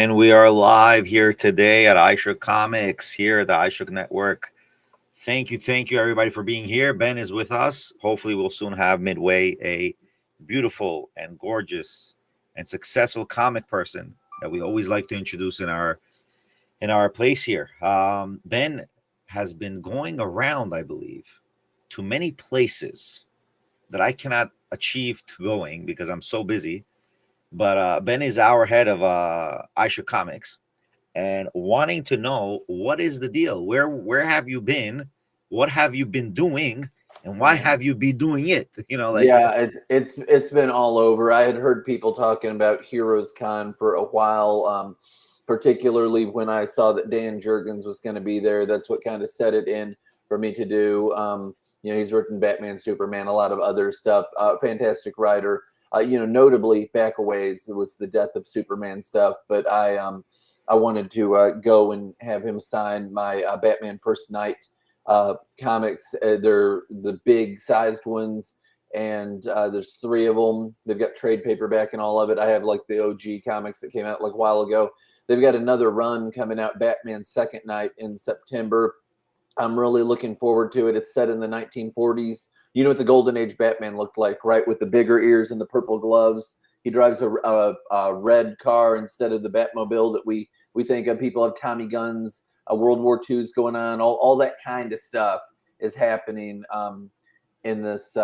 And we are live here today at Aishuk Comics here at the iShook Network. Thank you, everybody, for being here. Ben is with us. Hopefully, we'll soon have midway a beautiful and gorgeous and successful comic person that we always like to introduce in our place here. Ben has been going around, I believe, to many places that I cannot achieve to going because I'm so busy. But Ben is our head of Aisha Comics, and wanting to know what is the deal. Where have you been? What have you been doing? And why have you been doing it? Yeah, it's been all over. I had heard people talking about Heroes Con for a while, particularly when I saw that Dan Jurgens was going to be there. That's what kind of set it in for me to do. He's written Batman, Superman, a lot of other stuff. Fantastic writer. Notably back a ways was the Death of Superman stuff, but I wanted to go and have him sign my Batman First Night comics. They're the big sized ones, and there's 3 of them. They've got trade paperback and all of it. I have like the OG comics that came out like a while ago. They've got another run coming out, Batman Second Night, in September. I'm really looking forward to it. It's set in the 1940s. You know what the Golden Age Batman looked like, right? With the bigger ears and the purple gloves. He drives a red car instead of the Batmobile that we think of. People have Tommy guns. World War II's going on. All that kind of stuff is happening in this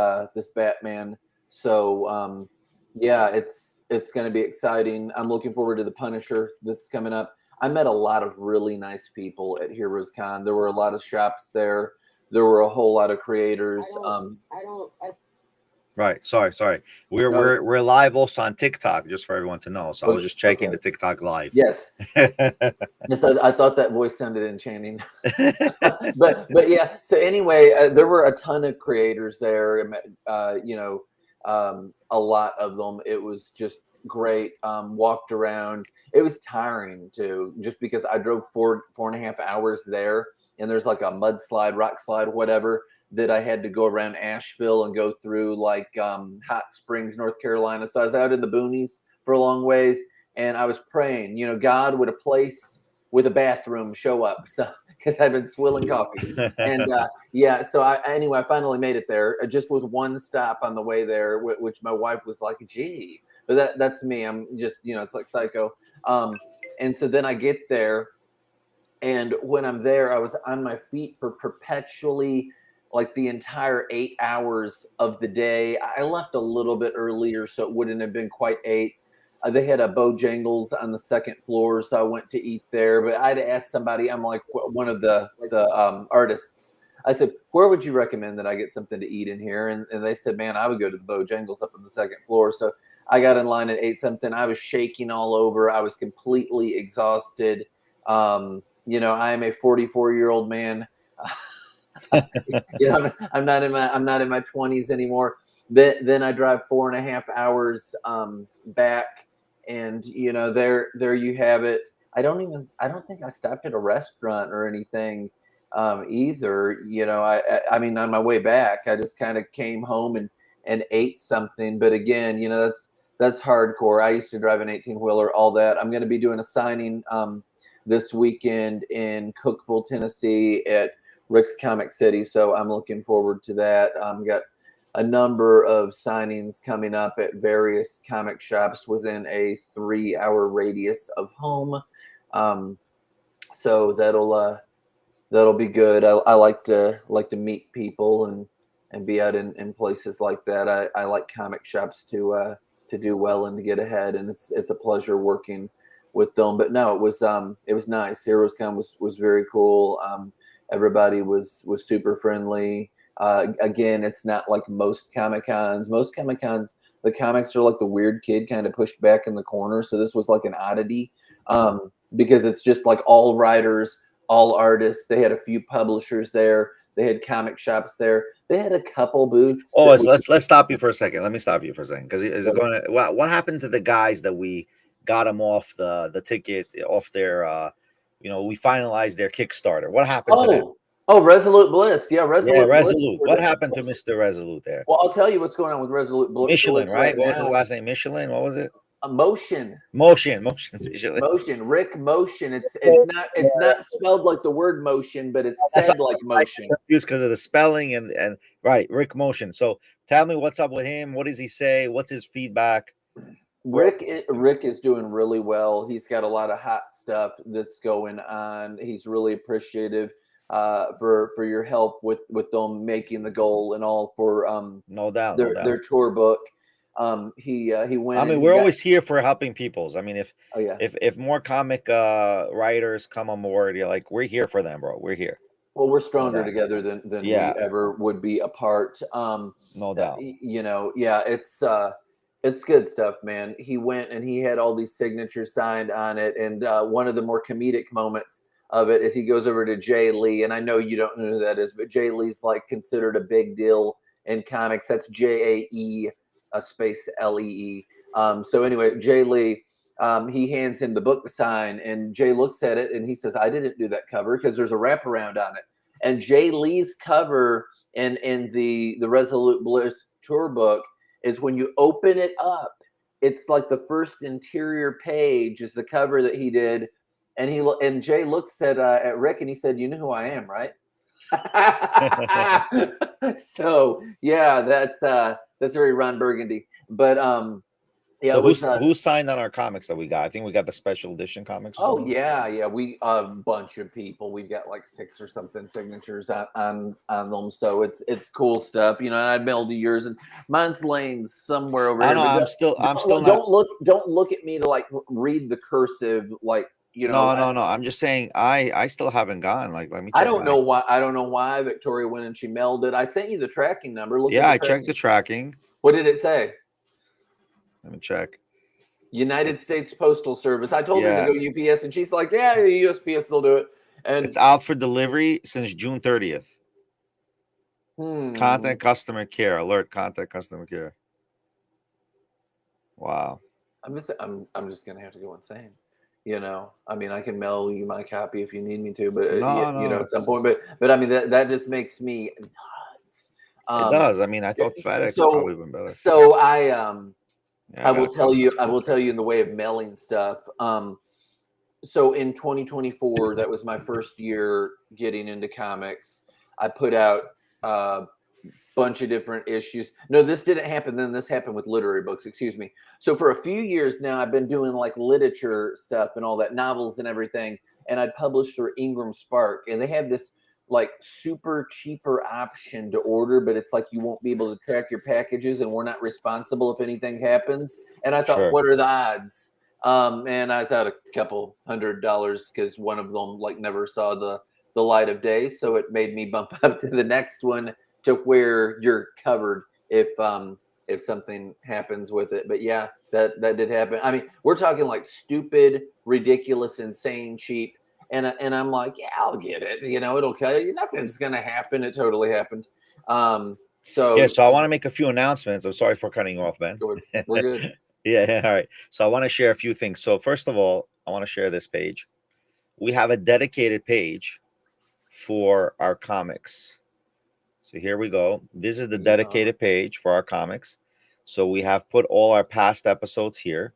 Batman. So yeah, it's going to be exciting. I'm looking forward to the Punisher that's coming up. I met a lot of really nice people at Heroes Con. There were a lot of shops there. There were a whole lot of creators. Right. Sorry. We're live also on TikTok, just for everyone to know. So I was just checking the TikTok live. Yes. Yes, I thought that voice sounded enchanting. but yeah. So anyway, there were a ton of creators there. A lot of them. It was just great. Walked around. It was tiring too, just because I drove 4.5 hours there, and there's like a mudslide, rock slide, whatever, that I had to go around Asheville and go through like Hot Springs, North Carolina. So I was out in the boonies for a long ways, and I was praying, God, would a place with a bathroom show up? So because I've been swilling coffee, and so I finally made it there, just with one stop on the way there, which my wife was like, "Gee," but that's me. I'm just, it's like psycho. And so then I get there, and when I'm there, I was on my feet for perpetually like the entire 8 hours of the day. I left a little bit earlier, so it wouldn't have been quite 8. They had a Bojangles on the 2nd floor, so I went to eat there. But I'd asked somebody, I'm like one of the artists. I said, where would you recommend that I get something to eat in here? And they said, man, I would go to the Bojangles up on the 2nd floor. So I got in line and ate something. I was shaking all over. I was completely exhausted. I am a 44-year-old man. I'm not in my 20s anymore. Then I drive 4.5 hours back, and there you have it. I don't think I stopped at a restaurant or anything either. I mean, on my way back, I just kind of came home and ate something. But again, that's hardcore. I used to drive an 18-wheeler, all that. I'm going to be doing a signing this weekend in Cookeville, Tennessee at Rick's Comic City. So I'm looking forward to that. Got a number of signings coming up at various comic shops within a 3-hour radius of home. So that'll be good. I like to meet people and be out in places like that. I like comic shops to do well and to get ahead, and it's a pleasure working with them. But no, it was nice. Heroes Con was very cool. Everybody was super friendly. Again, it's not like most Comic Cons. Most Comic Cons, the comics are like the weird kid kind of pushed back in the corner. So this was like an oddity because it's just like all writers, all artists. They had a few publishers there. They had comic shops there. They had a couple booths. Oh, so let's stop you for a second. Let me stop you for a second, because is it going to what happened to the guys that we got them off the ticket, off their we finalized their Kickstarter? What happened to them? Oh, Resolute Bliss. Yeah, Resolute. Resolute. What happened to Mr. Resolute there? Well, I'll tell you what's going on with Resolute Bliss. Michelin, right? What was his last name? Michelin? What was it? Motion. Motion. Motion. Rick Motion. It's not spelled like the word motion, but it's That's said like motion. confused because of the spelling and right, Rick Motion. So tell me what's up with him. What does he say? What's his feedback? Rick is doing really well. He's got a lot of hot stuff that's going on. He's really appreciative for your help with them making the goal and all for No doubt, no doubt. their tour book. He went. I mean, we're always here for helping peoples. I mean, Oh yeah. if more comic writers come on board, you're like, we're here for them, bro. We're here. Well, we're stronger that. together than Yeah. we ever would be apart. No doubt. You know, yeah, it's good stuff, man. He went and he had all these signatures signed on it, and one of the more comedic moments of it is he goes over to Jay Lee, and I know you don't know who that is, but Jay Lee's like considered a big deal in comics. That's JAE a space LEE. So anyway, Jay Lee, he hands him the book to sign, and Jay looks at it and he says, "I didn't do that cover," because there's a wraparound on it. And Jay Lee's cover in the Resolute Bliss tour book is when you open it up, it's like the first interior page is the cover that he did. And Jay looks at Rick and he said, "You know who I am, right?" So yeah, that's very Ron Burgundy. But yeah. So who signed on our comics that we got? I think we got the special edition comics. Oh yeah, we a bunch of people. We've got like 6 or something signatures on them. So it's cool stuff. You know, and I'd mailed to yours, and mine's laying somewhere over here. I know. I'm still don't look at me to like read the cursive, like, you know. No. I'm just saying I still haven't gone. Like, let me check. I don't know why Victoria went and she mailed it. I sent you the tracking number. I checked the tracking. What did it say? Let me check. United States Postal Service. I told her to go UPS, and she's like, "Yeah, USPS, they'll do it." And it's out for delivery since June 30th. Contact customer care alert. Contact customer care. Wow. I'm just gonna have to go insane. You know, I mean, I can mail you my copy if you need me to, but no, you know, at some point. But I mean, that just makes me nuts. It does. I mean, I thought FedEx would probably been better. So I will tell you in the way of mailing stuff. So in 2024, that was my first year getting into comics. I put out a bunch of different issues. No, this didn't happen then. This happened with literary books, excuse me. So for a few years now, I've been doing like literature stuff and all that, novels and everything. And I'd published through Ingram Spark, and they have this like super cheaper option to order, but it's like you won't be able to track your packages, and we're not responsible if anything happens. And I thought, what are the odds? And I was out a couple $100 because one of them like never saw the light of day. So it made me bump up to the next one to where you're covered if something happens with it. But yeah, that did happen. I mean, we're talking like stupid, ridiculous, insane, cheap. And I'm like, yeah, I'll get it. You know, it'll kill you. Nothing's gonna happen. It totally happened. So I want to make a few announcements. I'm sorry for cutting you off, Ben. We're good. Yeah, all right. So I want to share a few things. So first of all, I want to share this page. We have a dedicated page for our comics. So here we go. This is the dedicated page for our comics. So we have put all our past episodes here.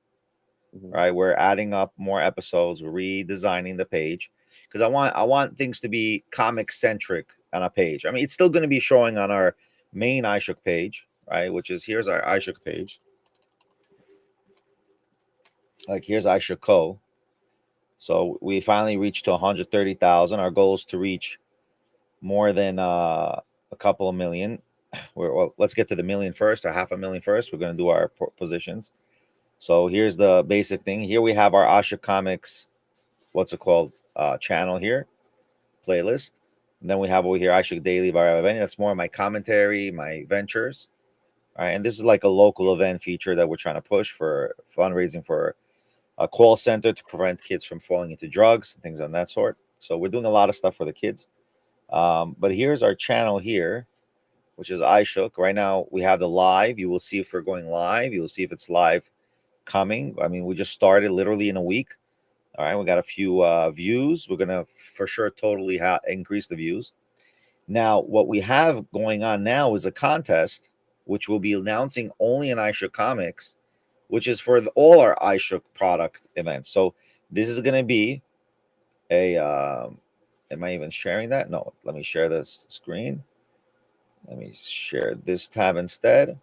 Right, we're adding up more episodes. We're redesigning the page because I want things to be comic centric on a page. I mean, it's still going to be showing on our main iShook page, right? Which is here's our iShook page. Like here's Aisha Co. So we finally reached to 130,000. Our goal is to reach more than a couple of million. Well, let's get to the million first, or 500,000 first. We're going to do our positions. So here's the basic thing. Here we have our Aisha Comics, what's it called, channel here, playlist. And then we have over here iShook Daily by Rabbi. That's more of my commentary, my ventures. All right, and this is like a local event feature that we're trying to push for fundraising for a call center to prevent kids from falling into drugs and things of that sort. So we're doing a lot of stuff for the kids. But here's our channel here, which is iShook. Right now we have the live. You will see if we're going live. You will see if it's live coming. I mean, we just started literally in a week. All right, we got a few views. We're gonna for sure totally increase the views. Now, what we have going on now is a contest, which we'll be announcing only in Aisha Comics, which is for all our iShook product events. So this is going to be a. Am I even sharing that? No. Let me share this screen. Let me share this tab instead.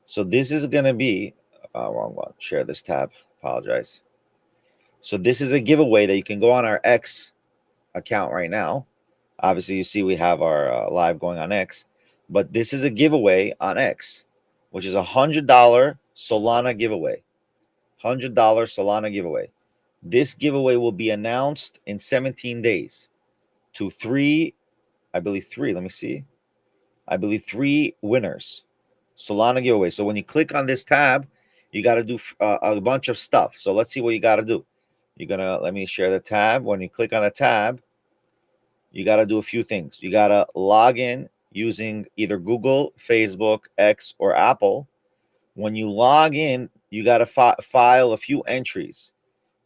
So this is going to be wrong one. Share this tab. Apologize. So this is a giveaway that you can go on our X account right now. Obviously, you see we have our live going on X, but this is a giveaway on X, which is $100 Solana giveaway. $100 Solana giveaway. This giveaway will be announced in 17 days to three, I believe three. Let me see. I believe three winners. Solana giveaway. So when you click on this tab, you got to do a bunch of stuff. So let's see what you got to do. You're going to, let me share the tab. When you click on the tab, you got to do a few things. You got to log in using either Google, Facebook, X, or Apple. When you log in, you got to file a few entries.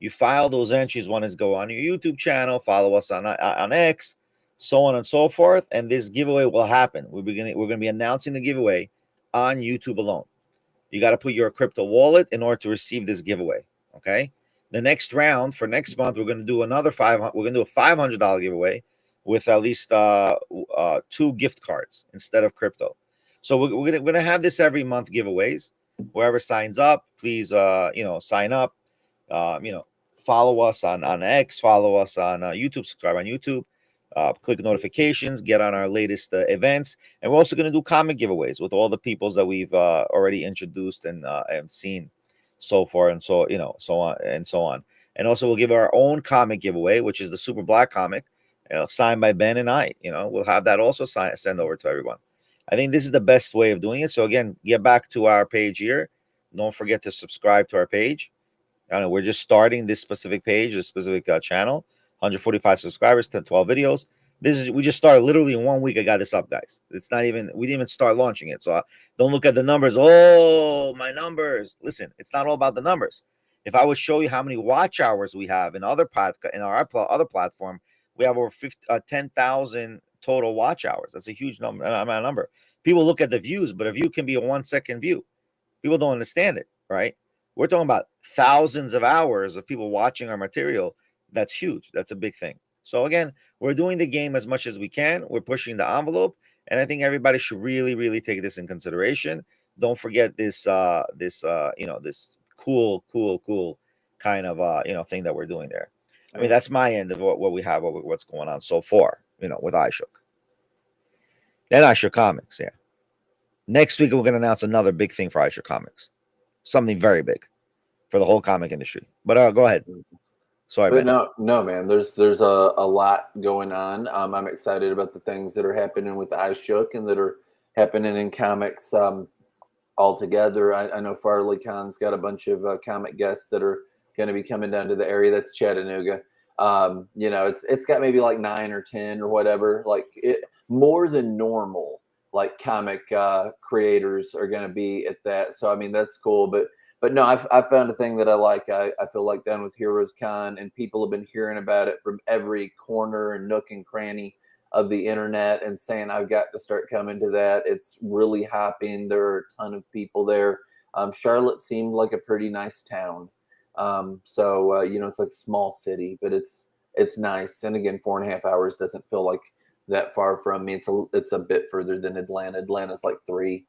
You file those entries. One is go on your YouTube channel, follow us on X, so on and so forth. And this giveaway will happen. We're going to be announcing the giveaway on YouTube alone. You got to put your crypto wallet in order to receive this giveaway. Okay. The next round for next month, we're going to do another we're going to do a $500 giveaway with at least 2 gift cards instead of crypto. So we're gonna have this every month giveaways. Whoever signs up, please sign up. Follow us on X, follow us on YouTube, subscribe on YouTube, click notifications, get on our latest events, and we're also going to do comic giveaways with all the peoples that we've already introduced and seen so far, and so on and so on. And also we'll give our own comic giveaway, which is the Super Black comic, signed by Ben and I. We'll have that also send over to everyone. I think this is the best way of doing it. So again, get back to our page here. Don't forget to subscribe to our page. I don't know, we're just starting this specific page, this specific channel. 145 subscribers, 12 videos. We just started literally in 1 week. I got this up, guys. We didn't even start launching it. So don't look at the numbers. Oh, my numbers. Listen, it's not all about the numbers. If I would show you how many watch hours we have in our other platform, we have over 10,000 total watch hours. That's a huge number. People look at the views, but a view can be a 1-second view. People don't understand it, right? We're talking about thousands of hours of people watching our material. That's huge. That's a big thing. So again, we're doing the game as much as we can. We're pushing the envelope, and I think everybody should really, really take this in consideration. Don't forget this cool kind of thing that we're doing there. I mean, that's my end of what we have, what's going on so far, with iShook. And Aisha Comics, yeah. Next week, we're going to announce another big thing for Aisha Comics. Something very big for the whole comic industry. But go ahead. Sorry, but man. No, man. There's a lot going on. I'm excited about the things that are happening with iShook and that are happening in comics altogether. I know Farley Khan's got a bunch of comic guests that are going to be coming down to the area. That's Chattanooga. It's got maybe like 9 or 10 or whatever, like more than normal. Like comic creators are going to be at that. So, I mean, that's cool. But no, I've found a thing that I like. I feel like down with Heroes Con, and people have been hearing about it from every corner and nook and cranny of the internet and saying, I've got to start coming to that. It's really hopping. There are a ton of people there. Charlotte seemed like a pretty nice town. It's like a small city, but it's nice. And again, 4.5 hours doesn't feel like that far from me. It's a bit further than Atlanta. Atlanta's like 3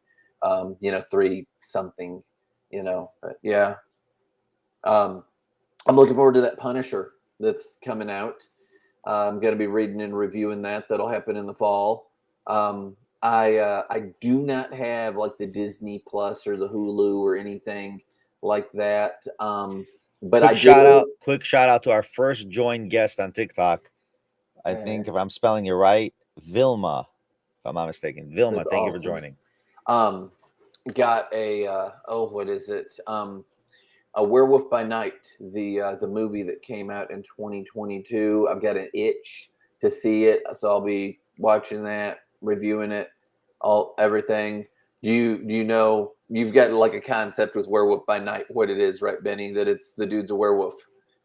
something, but yeah. I'm looking forward to that Punisher that's coming out. I'm going to be reading and reviewing that. That'll happen in the fall. I do not have like the Disney Plus or the Hulu or anything like that. But quick shout out to our first joined guest on TikTok. I think if I'm spelling it right, Vilma, if I'm not mistaken. Vilma, thank you for joining. Got a what is it? A Werewolf by Night, the movie that came out in 2022. I've got an itch to see it, so I'll be watching that, reviewing it, everything. Do you know, you've got like a concept with Werewolf by Night, what it is, right, Benny? That it's the dude's a werewolf.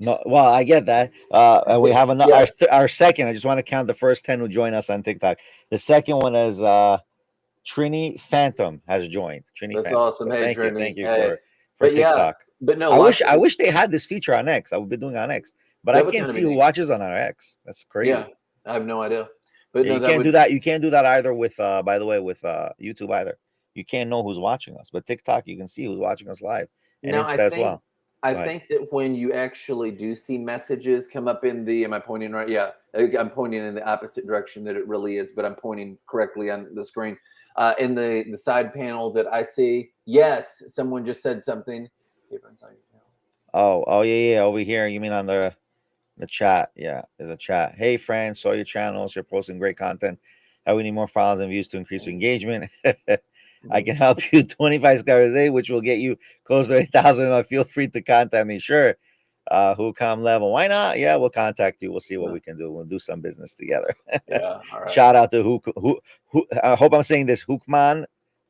No, well, I get that. And we have another our second. I just want to count the first 10 who join us on TikTok. The second one is Trini Phantom has joined. Trini That's Phantom. awesome. So hey, thank you hey. for But yeah, TikTok. but no, I wish they had this feature on X. I would be doing it on X, but I that would can't kind of see be who neat. watches on our X. That's Yeah, crazy. I have no idea. But Yeah, no, you that can't do would that. You can't do that either with by the way, with YouTube either. You can't know who's watching us. But TikTok, you can see who's watching us live, and now. I Insta as think well. I Go ahead. think that when you actually do see messages come up in the, am I pointing right? Yeah, I'm pointing in the opposite direction that it really is, but I'm pointing correctly on the screen. In the side panel that I see, yes, someone just said something. Oh yeah, yeah. Over here, you mean on the chat? Yeah, there's a chat. Hey, friends, saw your channels. You're posting great content. How we need more follows and views to increase engagement. I can help you 25 subscribers a day, which will get you close to 8,000. Feel free to contact me. Sure. Who.com level. Why not? Yeah, we'll contact you. We'll see what we can do. We'll do some business together. Yeah, all right. Shout out to who I hope I'm saying this Hookman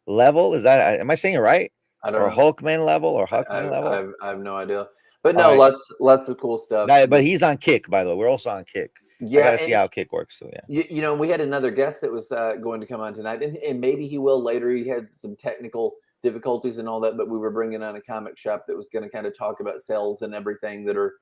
level. Is that, am I saying it right? I don't Or know. Hulkman level or Huckman level? I have no idea. But All no, right. lots of cool stuff. But he's on Kick, by the way. We're also on Kick. I Yeah, gotta see and how Kick works too. Yeah. you know, we had another guest that was going to come on tonight, and maybe he will later. He had some technical difficulties and all that, but we were bringing on a comic shop that was going to kind of talk about sales and everything that are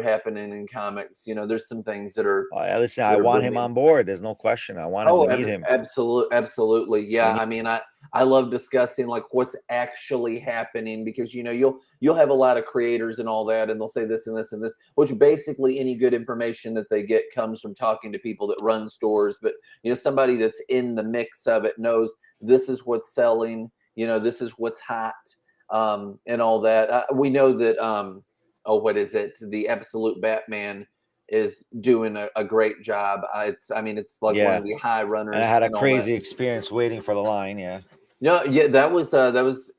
happening in comics. You know, there's some things that are Listen, I that are want him booming. on board. There's no question. I want him Oh, to meet him. absolutely. We Yeah. need, I mean, I love discussing like what's actually happening, because you know you'll have a lot of creators and all that, and they'll say this and this and this, which basically any good information that they get comes from talking to people that run stores. But you know, somebody that's in the mix of it knows this is what's selling. You know, this is what's hot, and all that. We know that. Oh, what is it? The Absolute Batman is doing a great job. I mean, it's like one yeah. of the high And runners I had a and all that. crazy experience waiting for the line. Yeah. No, yeah, that was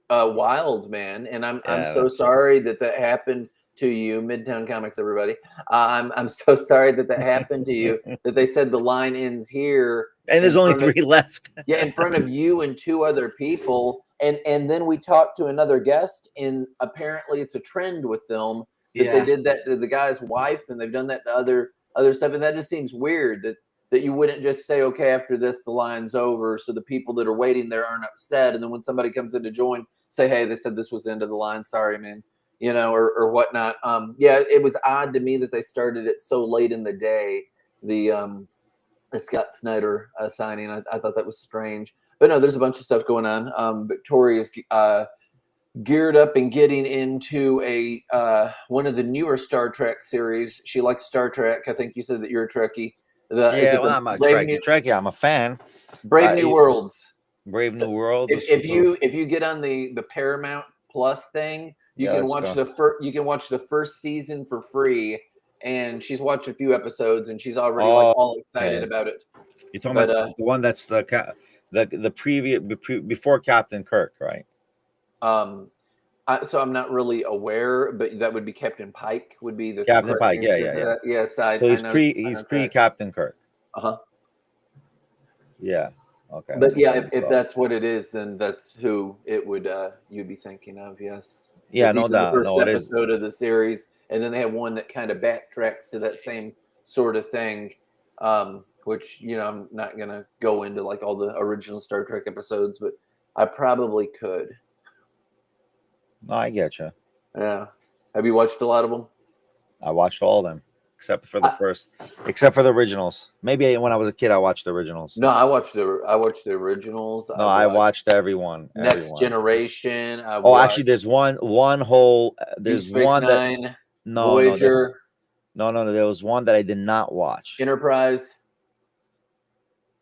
wild, man. And I'm Yeah. so sorry that happened to you, Midtown Comics, everybody. I'm so sorry that happened to you. That they said the line ends here And there's in only front of, 3 left. yeah, in front of you and 2 other people. And then we talked to another guest, and apparently it's a trend with them that they Yeah. did that to the guy's wife, and they've done that to other stuff. And that just seems weird that you wouldn't just say, okay, after this the line's over, so the people that are waiting there aren't upset. And then when somebody comes in to join, say, hey, they said this was the end of the line. Sorry, man. You know, or whatnot. Yeah, it was odd to me that they started it so late in the day. The Scott Snyder signing. I thought that was strange. But no, there's a bunch of stuff going on. Victoria's geared up and getting into a one of the newer Star Trek series. She likes Star Trek. I think you said that you're a Trekkie. Is Yeah. it Well, the I'm a Trekkie. I'm a fan. Brave New Worlds? Brave So New World. if you get on the Paramount Plus thing, you Yeah, can let's watch go. you can watch the first season for free. And she's watched a few episodes, and she's already like Oh, all excited okay. about it. You're talking But about the one that's the previous before Captain Kirk, right? um, so I'm not really aware, but that would be Captain Pike would be the Captain correct Pike. Yeah, answer yeah, to yeah. that. Yes, So I know. I he's know pre Trek. Captain Kirk. Uh-huh. Yeah. Okay. Let But me yeah, see. if So that's what it is, then that's who it would you'd be thinking of. Yes, yeah, because no he's in the doubt. first No, it is. episode of the series, and then they have one that kind of backtracks to that same sort of thing. Which you know, I'm not gonna go into like all the original Star Trek episodes, but I probably could. No, I get you. Yeah. Have you watched a lot of them? I watched all of them except for I, except for the originals. Maybe when I was a kid, I watched the originals. no, I watched the originals. No, I I watched watched everyone. Next Everyone. Generation. I Oh, actually, watched there's one whole. Deep There's Space one that Nine, no, no, Voyager, no. There was one that I did not watch. Enterprise.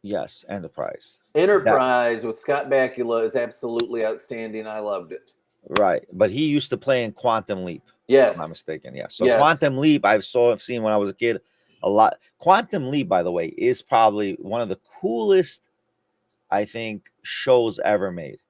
Yes, Enterprise. That Enterprise with Scott Bakula is absolutely outstanding. I loved it. right, but he used to play in Quantum Leap. If I'm not Yes. mistaken. Yeah. So Yes. Quantum Leap, I've seen when I was a kid a lot. Quantum Leap, by the way, is probably one of the coolest, I think, shows ever made.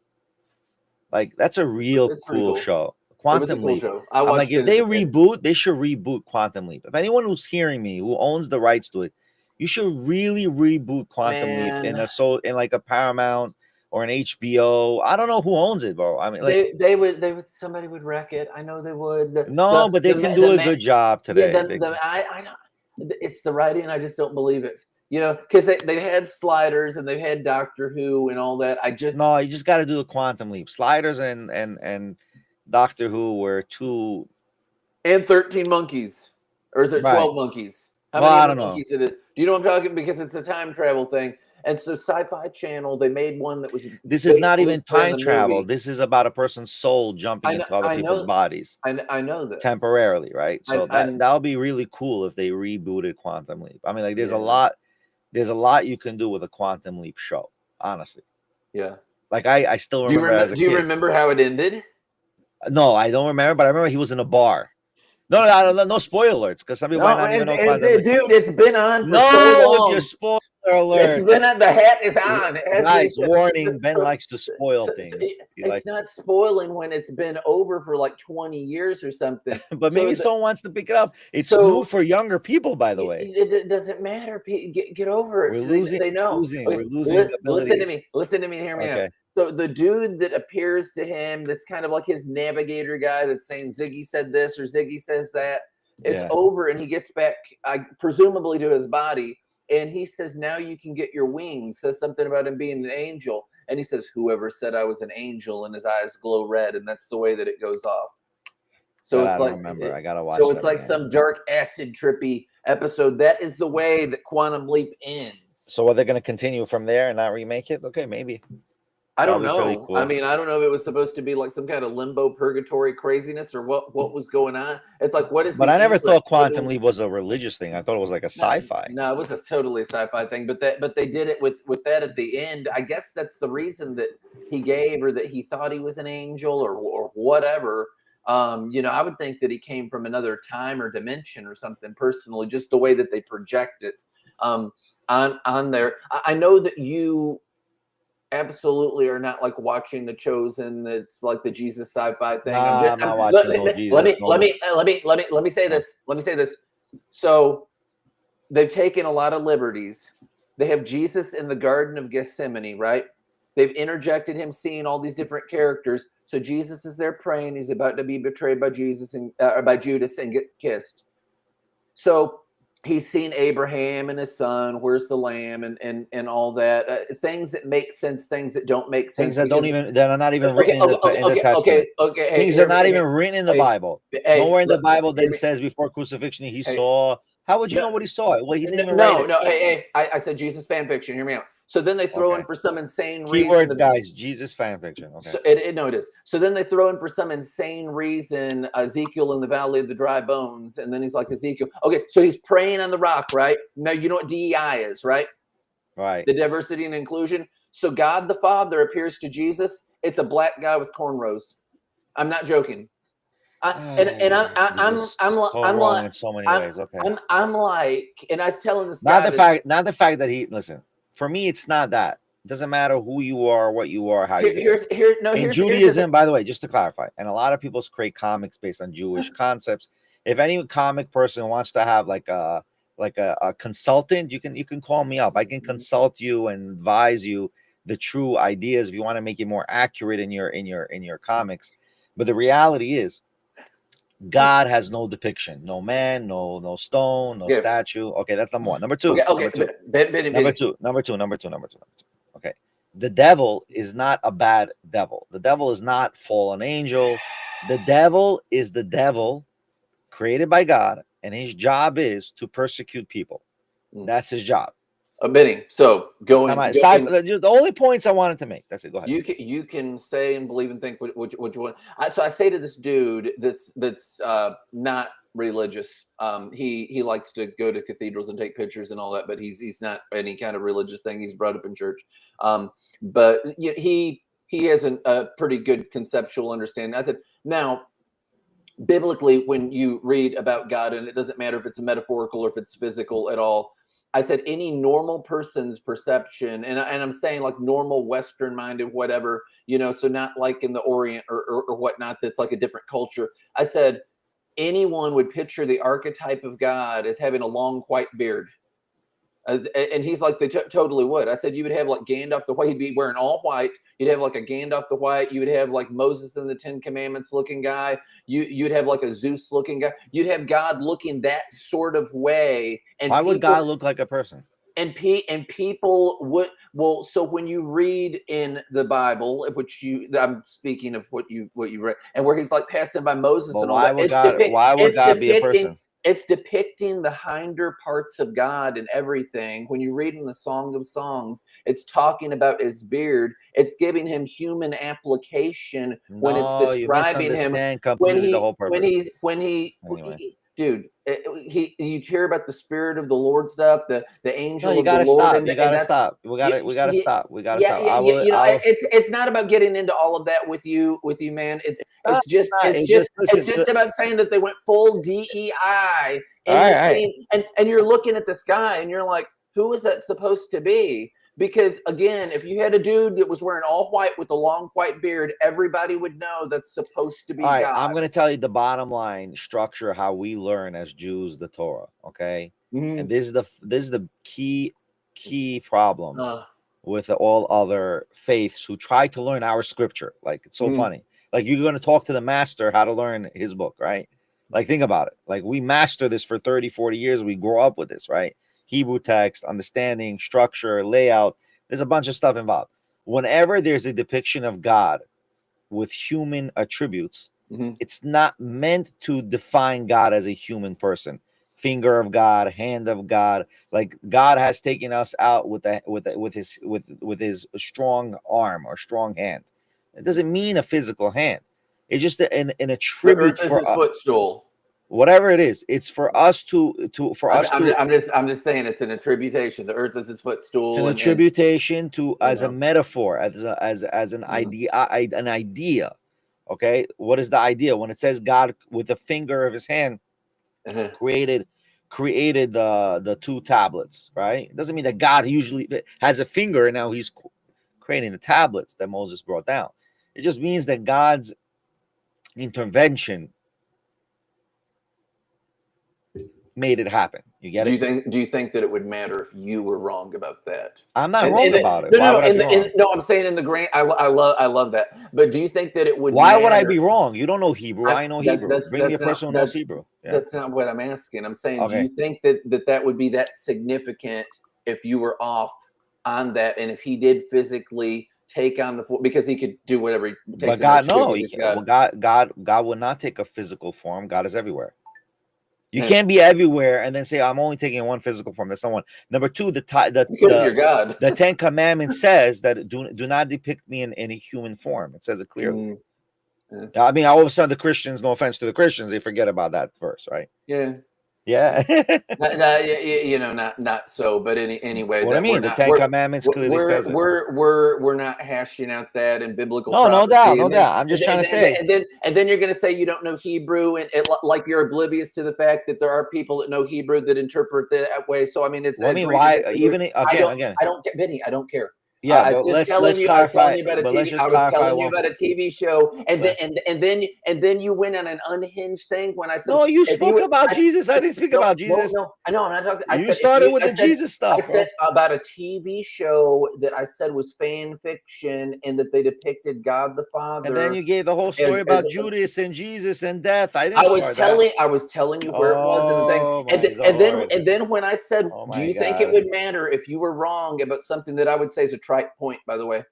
Like that's a real It's pretty cool cool. show. It was a Quantum cool Leap. show. I I'm like, watched if it as they a kid. reboot, they should reboot Quantum Leap. If anyone who's hearing me, who owns the rights to it, you should really reboot Quantum Leap in Man, in like a Paramount or an HBO. I don't know who owns it, bro. I mean, like, they would somebody would wreck it. I know they would. no, but they can do a good job Yeah, today. They can. I don't. It's the writing. I just don't believe it. You know, because they had Sliders and they've had Doctor Who and all that. I just No, you just got to do the Quantum Leap sliders and Doctor Who were two, And 13 monkeys. Or is it right? 12 monkeys? How Well, many I other don't know. monkeys it is? Do you know what I'm talking? Because it's a time travel thing. And so Sci-Fi Channel, they made one that was This is based not even loosely on time the travel. movie. This is about a person's soul jumping I know, into other I people's know, bodies I know this. temporarily, right? So I that would be really cool if they rebooted Quantum Leap. I mean, like, yeah, there's a lot you can do with a Quantum Leap show, honestly. yeah. Like, I still remember as a Do you kid. remember how it ended? No, I don't remember, but I remember he was in a bar. No spoiler alerts, because some people might No, not even know Quantum Leap. dude, it's been on for so No, with your long. spoiler It's alert. been on. The hat is on. It has Guys, the. warning, Ben likes to spoil things. He It's likes, not spoiling when it's been over for like 20 years or something. but maybe someone wants to pick it up. It's new So for younger people, by the way. it doesn't matter. Get over it. We're losing, They know. Okay, we're losing the listen to ability. me. Listen to me. Hear me out. Okay. So the dude that appears to him, that's kind of like his navigator guy, that's saying Ziggy said this or Ziggy says that. It's Yeah. over, and he gets back, presumably to his body, and he says, "Now you can get your wings." Says something about him being an angel, and he says, "Whoever said I was an angel?" And his eyes glow red, and that's the way that it goes off. So That it's I don't like remember. I gotta watch so it's that like again. some dark acid trippy episode. That is the way that Quantum Leap ends. So are they going to continue from there and not remake it? Okay, maybe. I That'll don't be pretty know. I cool. mean, I don't know if it was supposed to be like some kind of limbo purgatory craziness or what was going on. It's like, what is But the I never input? thought Quantum Leap was a religious thing. I thought it was like a No, sci-fi. no, it was a totally sci-fi thing, but they did it with that at the end. I guess that's the reason that he gave, or that he thought he was an angel, or whatever. I would think that he came from another time or dimension or something. Personally, just the way that they project it on there. I know that you absolutely are not like watching The Chosen. It's like the Jesus sci-fi thing. Nah, I'm not watching no Jesus. No. Let me say this. Let me say this. So they've taken a lot of liberties. They have Jesus in the Garden of Gethsemane, right? They've interjected him seeing all these different characters. So Jesus is there praying. He's about to be betrayed by Jesus and by Judas and get kissed. So he's seen Abraham and his son. Where's the lamb and all that things that make sense, things that don't make Things sense. that don't even that are not even written Okay, in the Testament. okay. Hey, Things that are not even written in the hey, Bible. hey, Nowhere in the look, Bible that hear it me, says before crucifixion he hey, saw. How would you no, know what he saw? Well, he didn't even write no, it. no. Hey, I said Jesus fan fiction. Hear me out. So then they throw in Okay. for some insane reason. Keywords, guys. Jesus fan fiction. Okay. So no, it is. So then they throw in for some insane reason Ezekiel in the valley of the dry bones, and then he's like Ezekiel. Okay, so he's praying on the rock, right? Now you know what DEI is, right? Right. The diversity and inclusion. So God the Father appears to Jesus. It's a black guy with cornrows. I'm not joking. This is so wrong in so many ways. Okay. I'm like, and I was telling this Not guy the fact, not the fact that he listen. For me, it's not that. It doesn't matter who you are, what you are, how you do it. In here's Judaism, by the way, just to clarify, and a lot of people create comics based on Jewish concepts. If any comic person wants to have like a consultant, you can call me up. I can consult you and advise you the true ideas if you want to make it more accurate in your comics. But the reality is, God has no depiction, no man, no stone, no statue. Okay, that's number one. Number two, number two. Okay. The devil is not a bad devil. The devil is not fallen angel. The devil is the devil created by God, and his job is to persecute people. That's his job. Benny, so the only points I wanted to make. That's it. Go ahead. You can say and believe and think what you want. So I say to this dude that's not religious. He likes to go to cathedrals and take pictures and all that, but he's not any kind of religious thing. He's brought up in church, but he has a pretty good conceptual understanding. I said, now biblically, when you read about God, and it doesn't matter if it's metaphorical or if it's physical at all, I said any normal person's perception, and I'm saying like normal Western minded, whatever, so not like in the Orient or whatnot, that's like a different culture. I said anyone would picture the archetype of God as having a long white beard. And he's like, they totally would. I said, you would have like Gandalf the White. He'd be wearing all white. You'd have like a Gandalf the White. You would have like Moses in the Ten Commandments looking guy. You'd have like a Zeus looking guy. You'd have God looking that sort of way. And why would God look like a person? and people would, well, so when you read in the Bible, which I'm speaking of what you read, and where he's like passing by Moses But and all that, why would God be a person? it's depicting the hinder parts of God and everything. When you read in the Song of Songs, it's talking about his beard. It's giving him human application when it's No, you describing him misunderstand completely the whole purpose. Anyway. dude, you hear about the Spirit of the Lord stuff, the No, angel you of the gotta Lord, stop. and You gotta that's stop. We gotta yeah, stop. We gotta yeah, stop. yeah, you know, it's not about getting into all of that with you, man. Not, it's just listen. It's just about saying that they went full DEI All in right, the all right. scene, and you're looking at the sky and you're like, who is that supposed to be? Because again, if you had a dude that was wearing all white with a long white beard, everybody would know that's supposed to be All right, God. I'm going to tell you the bottom line structure how we learn as Jews the Torah, okay? And this is the key problem with all other faiths who try to learn our scripture. Like, it's so funny. Like, you're going to talk to the master how to learn his book, right? Like, think about it. Like, we master this for 30, 40 years. We grow up with this, right? Hebrew text, understanding, structure, layout. There's a bunch of stuff involved. Whenever there's a depiction of God with human attributes, it's not meant to define God as a human person. Finger of God, hand of God. Like, God has taken us out with his strong arm or strong hand. It doesn't mean a physical hand. It's just an attribute The earth is for his footstool. Whatever it is. It's for us to. I'm just saying it's an attribution. The earth is his footstool. It's an attribution to as a know. metaphor, as an idea. Okay, what is the idea? When it says God with the finger of his hand created the two tablets, right? It doesn't mean that God usually has a finger and now he's creating the tablets that Moses brought down. It just means that God's intervention made it happen. You get it? Do you think that it would matter if you were wrong about that? I'm not wrong about it. Why would I be wrong? No, I'm saying in the grain. I love that. But do you think that it would? Why would I be wrong? You don't know Hebrew. I know Hebrew. Bring me a person who knows Hebrew. Yeah. That's not what I'm asking. I'm saying, do you think that would be that significant if you were off on that, and if he did physically take on the form, because he could do whatever he takes? But God, no, he can't. Well, God would not take a physical form. God is everywhere. You can't be everywhere and then say, I'm only taking one physical form. That's not one. Number two, the God. The 10 Commandments says that do not depict me in any human form. It says it clearly. I mean, all of a sudden, the Christians, no offense to the Christians, they forget about that verse, right? Yeah. Not so, but anyway. What I mean, the 10 Commandments clearly says it. We're not hashing out that in biblical. No doubt. I'm just trying to say. And then you're going to say you don't know Hebrew, and like you're oblivious to the fact that there are people that know Hebrew that interpret that way. So I mean, it's. Well, I mean, why? Even again, I don't get Vinny. I don't care. Yeah, but let's clarify. I was telling you about a TV show, and then you went on an unhinged thing when I said. No, you spoke about Jesus. I didn't speak about Jesus. No, I know. I'm not talking. You started with the Jesus stuff. I said about a TV show that I said was fan fiction, and that they depicted God the Father. And then you gave the whole story about Judas and Jesus and death. I was telling you where it was and the thing, and then when I said, do you think it would matter if you were wrong about something that I would say is a trite point, by the way?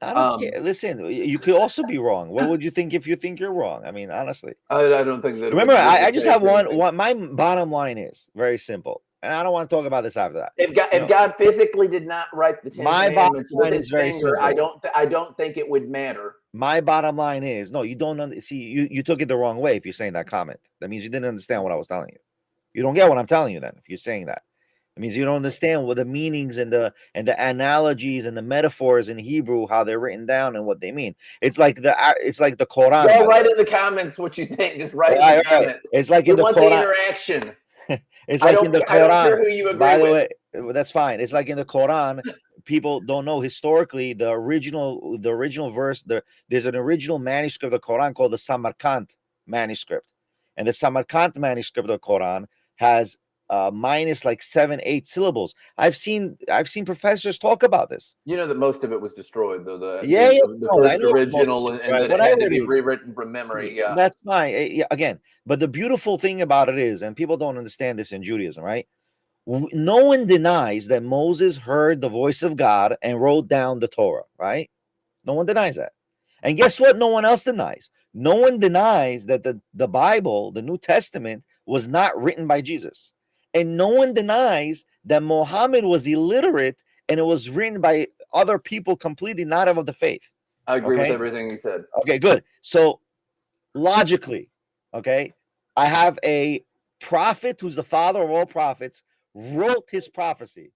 I don't care. Listen, you could also be wrong. What would you think if you think you're wrong? I mean, honestly, I don't think that. Remember, I just have one. My bottom line is very simple, and I don't want to talk about this after that. If God physically did not write the 10 Commandments with his finger, I don't think it would matter. My bottom line is, no, you don't see. You took it the wrong way if you're saying that comment. That means you didn't understand what I was telling you. You don't get what I'm telling you then if you're saying that. It means you don't understand what the meanings and the analogies and the metaphors in Hebrew, how they're written down and what they mean. It's like the Quran. Go write in the comments what you think. Just write in the comments. It's like in the Quran. The interaction. It's like in the Quran. I don't care who you agree by the with. way, that's fine. It's like in the Quran. People don't know historically the original verse. There's an original manuscript of the Quran called the Samarkand manuscript, and the Samarkand manuscript of the Quran has minus like 7-8 syllables. I've seen professors talk about this. You know that most of it was destroyed, though. The first original, and then it had to be rewritten from memory. Yeah, that's fine. Yeah, again, but the beautiful thing about it is, and people don't understand this in Judaism, right? No one denies that Moses heard the voice of God and wrote down the Torah, right? No one denies that. And guess what? No one else denies. No one denies that the Bible, the New Testament, was not written by Jesus. And no one denies that Muhammad was illiterate and it was written by other people completely not of the faith. I agree with Okay? everything you said. Okay, good. So logically, okay, I have a prophet who's the father of all prophets, wrote his prophecy.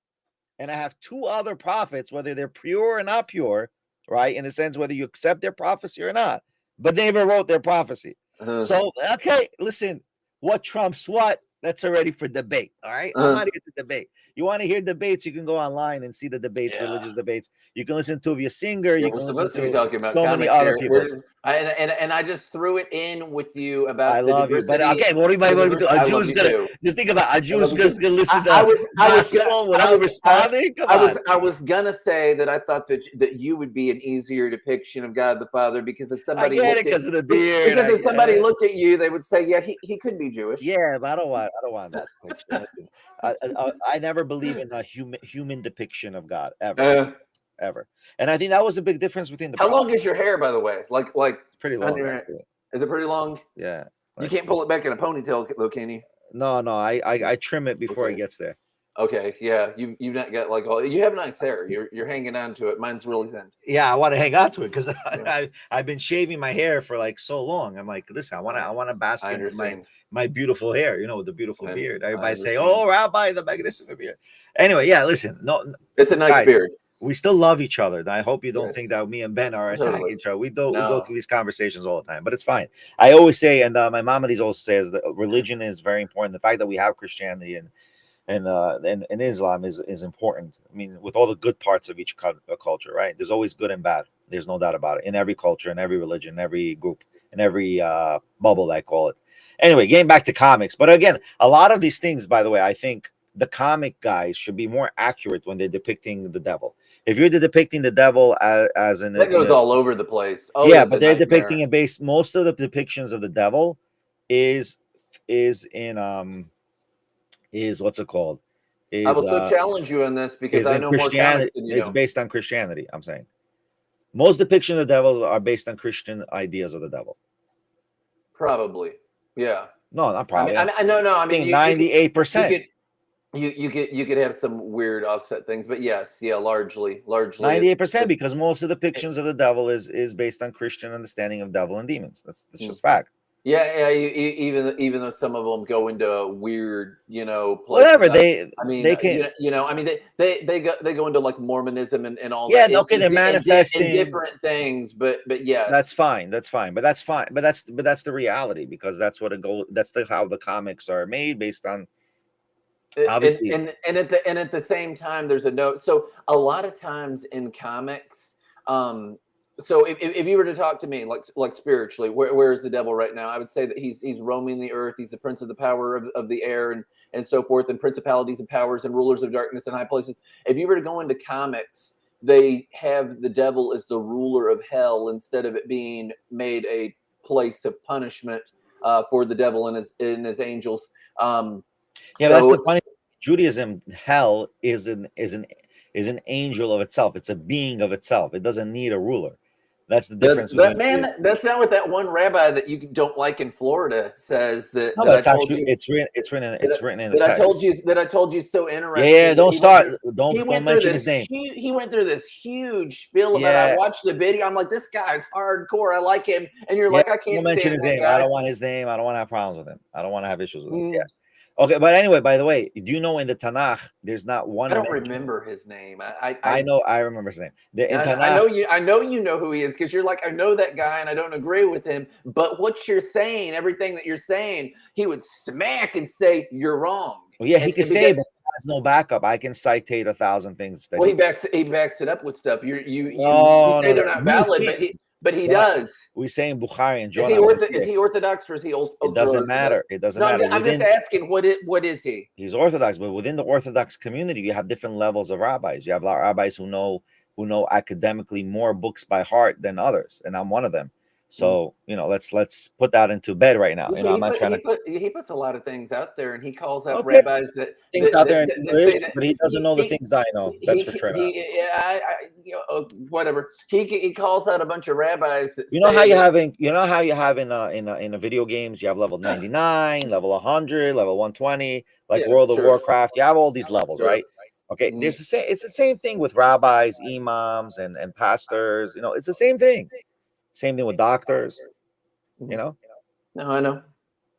And I have two other prophets, whether they're pure or not pure, right? In the sense whether you accept their prophecy or not, but they never wrote their prophecy. So, okay, listen, what trumps what? That's already for debate. All right. I'm not here to debate. You want to hear debates? You can go online and see the debates, religious debates. You can listen to Via Singer. You can we're listen supposed to be talking about so many comics other here. people. And I just threw it in with you about I the love you, but diversity. okay, what do we do? A Jew's gonna just think about a Jew's gonna listen to gospel without responding. Come on. I was gonna say that I thought that you would be an easier depiction of God the Father, because if somebody I get it because of the beard. Because if somebody looked at you, they would say, yeah, he could be Jewish. Yeah, but I don't want that depiction. Listen, I never believe in a human depiction of God ever. Ever. And I think that was a big difference between the. How long is your hair, by the way? Like it's pretty long. Is it pretty long? Yeah. You can't pull it back in a ponytail, though, can you? No, I trim it before it gets there. Okay, yeah, you've not got like all. You have nice hair. You're hanging on to it. Mine's really thin. Yeah, I want to hang on to it because I've been shaving my hair for like so long. I'm like, listen, I want to bask in my beautiful hair. You know, with the beautiful beard. Everybody say, "Oh, Rabbi, the magnificent beard." Anyway, yeah, listen, no, it's a nice beard. We still love each other. And I hope you don't think that me and Ben are attacking each other. We go through these conversations all the time, but it's fine. I always say, and my Maimonides also says that religion is very important. The fact that we have Christianity and Islam is important. I mean, with all the good parts of each culture, right? There's always good and bad. There's no doubt about it. In every culture, in every religion, in every group, in every bubble, I call it. Anyway, getting back to comics. But again, a lot of these things, by the way, I think the comic guys should be more accurate when they're depicting the devil. If you're depicting the devil as an that goes all over the place. Oh, yeah, but they're depicting it based. Most of the depictions of the devil is what's it called? I will still challenge you on this because I know more comics than you know. It's based on Christianity. I'm saying most depictions of the devil are based on Christian ideas of the devil. Probably, yeah. No, not probably. I mean, 98%. You could have some weird offset things, but yes, yeah, largely 98%, because most of the depictions of the devil is based on Christian understanding of devil and demons. That's just fact. Yeah, even though some of them go into weird, places. Whatever they can, they go into like Mormonism and all that. Yeah, okay, they're manifesting different things, but yeah, that's fine, but that's the reality, because that's what how the comics are made, based on. Obviously. And at the same time, there's a note. So a lot of times in comics, so if you were to talk to me like spiritually, where is the devil right now? I would say that he's roaming the earth. He's the prince of the power of the air and so forth, and principalities and powers and rulers of darkness and high places. If you were to go into comics, they have the devil as the ruler of hell instead of it being made a place of punishment for the devil and his angels. Yeah, that's the funny. Judaism, hell is an angel of itself. It's a being of itself. It doesn't need a ruler. That's the difference. That's not what that one rabbi that you don't like in Florida says. It's written in the text. I told you so interesting. Yeah, don't mention his name. He went through this huge spiel about. I watched the video. I'm like, this guy's hardcore. I like him, and you're like, I can't mention his name. I don't want his name. I don't want to have problems with him. I don't want to have issues with him. Yeah. Okay, but anyway, by the way, do you know in the Tanakh there's not one? I don't remember his name. I know. I remember his name. I know you know who he is, because you're like, I know that guy and I don't agree with him. But what you're saying, everything that you're saying, he would smack and say you're wrong. Well, yeah, he could say, but there's no backup. I can citate 1,000 things. Well, he backs it up with stuff. You say they're not valid, but he does. We say in Bukhari and Jonah. Is he Orthodox or is he old? It doesn't matter. It doesn't matter. I'm just asking, what is he? He's Orthodox, but within the Orthodox community, you have different levels of rabbis. You have a lot of rabbis who know academically more books by heart than others, and I'm one of them. So let's put that into bed right now. I'm not trying to. He puts a lot of things out there, and he calls out Okay, rabbis that things out there in that English, say that but he doesn't know the things I know. That's for sure. Whatever he calls out a bunch of rabbis that You know say how you that, have in a video games, you have level 99, level 100, level 120, like yeah, World of sure. Warcraft. You have all these levels, Sure. right? Okay, Mhm. there's the same. It's the same thing with rabbis, imams, and pastors. It's the same thing. Same thing with doctors. You Mhm. know. No, I know.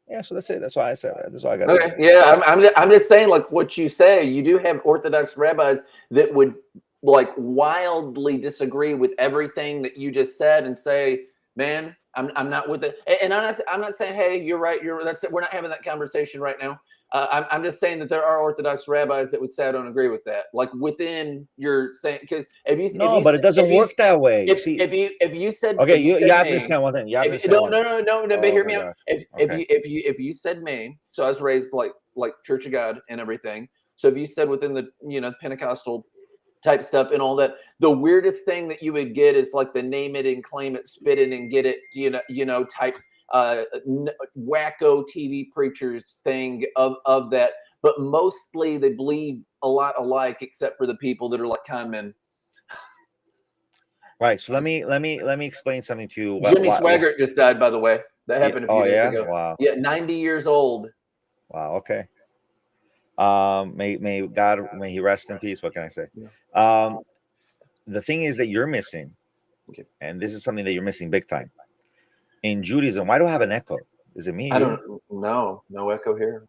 Yeah. So that's it. That's why I said that. That's all I got to say. Okay, yeah, I'm just saying, like what you say, you do have Orthodox rabbis that would like wildly disagree with everything that you just said and say, man, I'm not with it. And I'm not saying, hey, you're right, we're not having that conversation right now. I'm just saying that there are Orthodox rabbis that would say I don't agree with that. Like within your saying, because No, but it doesn't work that way. See, if you said okay, if you you said have to Maine, understand one thing. You have to if, understand one thing. no, but Oh hear my me out. gosh. If Okay. you said Maine, so I was raised like Church of God and everything. So if you said within the Pentecostal type stuff and all that, the weirdest thing that you would get is like the name it and claim it, spit it and get it, type wacko TV preachers thing of that. But mostly they believe a lot alike, except for the people that are like con men. Right. So let me explain something to you. Jimmy Swaggart just died, by the way. That happened a few Oh days yeah. ago. Wow. Yeah, 90 years old. Wow. Okay. May he rest in peace. What can I say? Yeah. The thing is that you're missing, Okay. and this is something that you're missing big time in Judaism. Why do I have an echo? Is it me? I You? don't know. No echo here.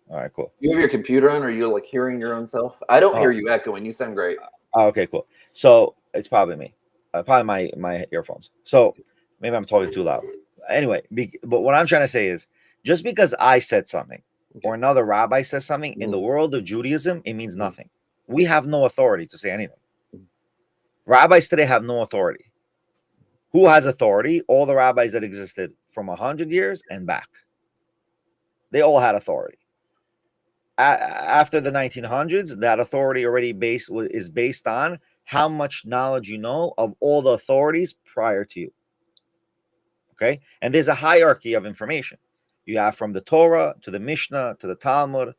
All right. Cool. You have your computer on, or are you like hearing your own self? I don't hear Oh. you echoing. You sound great. Okay. Cool. So it's probably me. Probably my earphones. So maybe I'm talking too loud. Anyway, but what I'm trying to say is, just because I said something or another rabbi says something in the world of Judaism, it means nothing. We have no authority to say anything. Rabbis today have no authority. Who has authority? All the rabbis that existed from 100 years and back. They all had authority. After the 1900s, that authority already is based on how much knowledge you know of all the authorities prior to you. Okay? And there's a hierarchy of information. You have from the Torah to the Mishnah to the Talmud